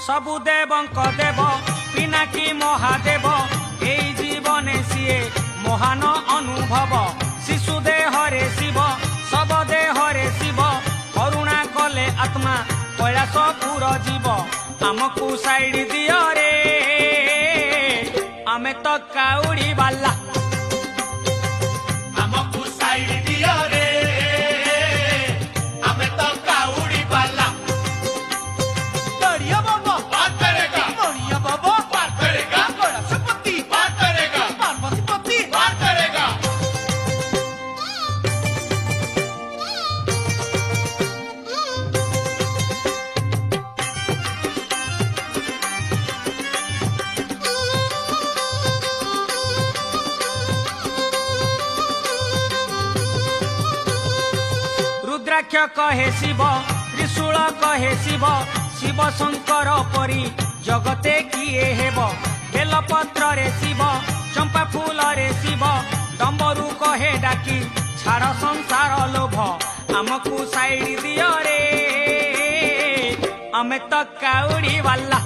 सबु देवंक देव पिनाकी महादेव एई जीवने सीए महान अनुभव शिशु देहरे शिव सब देहरे शिव करुणा कले आत्मा कैलासपुर जीव आमको साइड दियो रे आमे तो काउड़ी वाला आमको साइड दियो रे आमे तो काउड़ी वाला बढ़िया बाबा पार करेगा बढ़िया बाबा पार करेगा कैलाशपति पार करेगा पार्वतीपति पार करेगा रुद्राक्ष कहे शिव त्रिशूल कहे शिव शिव शंकर परी जगते किए हेब बेलपत्र रे शिव चंपा फूल रे शिव डंबरू कहे डाकी छाड़ संसार लोभ आमको साइड दियो रे आमे तो काउड़ी वाला